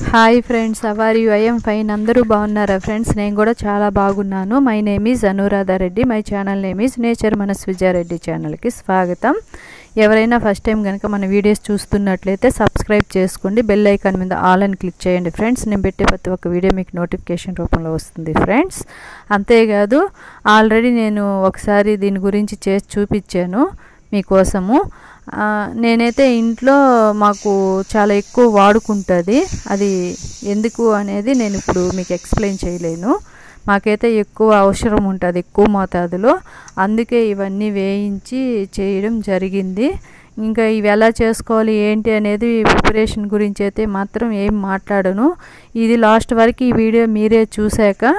Hi friends, how are you? I am fine. అందరూ బాగున్నారా friends? నేను కూడా చాలా బాగున్నాను. My name is Anuradha Reddy. My channel name is nature Manas Vijaya Reddy. ఛానల్కి స్వాగతం. ఎవరైనా ఫస్ట్ టైం కనుక మన వీడియోస్ చూస్తున్నట్లయితే సబ్స్క్రైబ్ చేసుకోండి. బెల్ ఐకాన్ మీద ఆల్ అని క్లిక్ చేయండి ఫ్రెండ్స్. నేను పెట్టే ప్రతి ఒక్క వీడియో మీకు నోటిఫికేషన్ రూపంలో వస్తుంది ఫ్రెండ్స్. అంతేకాదు, ఆల్రెడీ నేను ఒకసారి దీని గురించి చేసి చూపించాను మీకోసము. నేనైతే ఇంట్లో మాకు చాలా ఎక్కువ వాడుకుంటుంది. అది ఎందుకు అనేది నేను ఇప్పుడు మీకు ఎక్స్ప్లెయిన్ చేయలేను. మాకైతే ఎక్కువ అవసరం ఉంటుంది, ఎక్కువ మోతాదులో. అందుకే ఇవన్నీ వేయించి చేయడం జరిగింది. ఇంకా ఇవి ఎలా చేసుకోవాలి ఏంటి అనేది ప్రిపరేషన్ గురించి అయితే మాత్రం ఏం మాట్లాడను. ఇది లాస్ట్ వరకు ఈ వీడియో మీరే చూశాక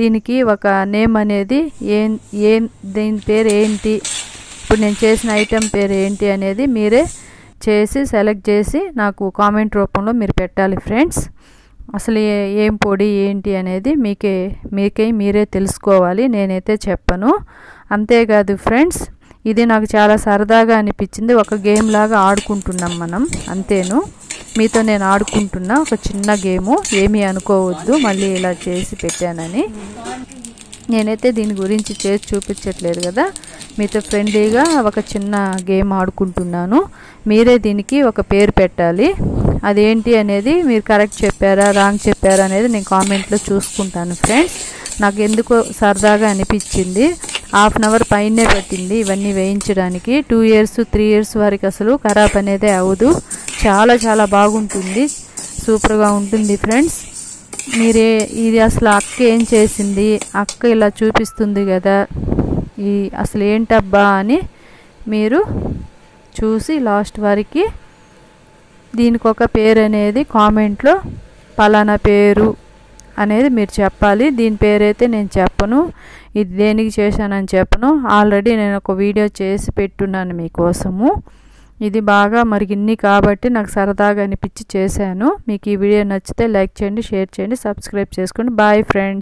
దీనికి ఒక నేమ్ అనేది దీని పేరు ఏంటి, ఇప్పుడు నేను చేసిన ఐటెం పేరు ఏంటి అనేది మీరే చేసి సెలెక్ట్ చేసి నాకు కామెంట్ రూపంలో మీరు పెట్టాలి ఫ్రెండ్స్. అసలు ఏం పొడి ఏంటి అనేది మీరే తెలుసుకోవాలి, నేనైతే చెప్పను. అంతేకాదు ఫ్రెండ్స్, ఇది నాకు చాలా సరదాగా అనిపించింది. ఒక గేమ్ లాగా ఆడుకుంటున్నాం మనం, అంతేను. మీతో నేను ఆడుకుంటున్నా ఒక చిన్న గేము. ఏమీ అనుకోవద్దు మళ్ళీ ఇలా చేసి పెట్టానని. నేనైతే దీని గురించి చేసి చూపించట్లేదు కదా, మీతో ఫ్రెండ్లీగా ఒక చిన్న గేమ్ ఆడుకుంటున్నాను. మీరే దీనికి ఒక పేరు పెట్టాలి. అదేంటి అనేది మీరు కరెక్ట్ చెప్పారా రాంగ్ చెప్పారా అనేది నేను కామెంట్లో చూసుకుంటాను ఫ్రెండ్స్. నాకు ఎందుకో సరదాగా అనిపించింది. హాఫ్ అన్ అవర్ పైనే పట్టింది ఇవన్నీ వేయించడానికి. 2 years 3 years వరకు అసలు ఖరాబ్ అనేది అవ్వదు. చాలా చాలా బాగుంటుంది, సూపర్గా ఉంటుంది ఫ్రెండ్స్. ఇది అసలు అక్క ఏం చేసింది, అక్క ఇలా చూపిస్తుంది కదా, అసలు ఏంటబ్బా అని మీరు చూసి లాస్ట్ వరకు దీనికి ఒక పేరు అనేది కామెంట్లో పలానా పేరు అనేది మీరు చెప్పాలి. దీని పేరైతే నేను చెప్పను, ఇది దేనికి చేశానని చెప్పను. ఆల్రెడీ నేను ఒక వీడియో చేసి పెట్టున్నాను మీకోసము. ఇది బాగా మరిగిన్ని కాబట్టి నాకు సరదాగా అనిపించి చేశాను. మీకు ఈ వీడియో నచ్చితే లైక్ చేయండి, షేర్ చేయండి, సబ్స్క్రైబ్ చేసుకోండి. Bye friends.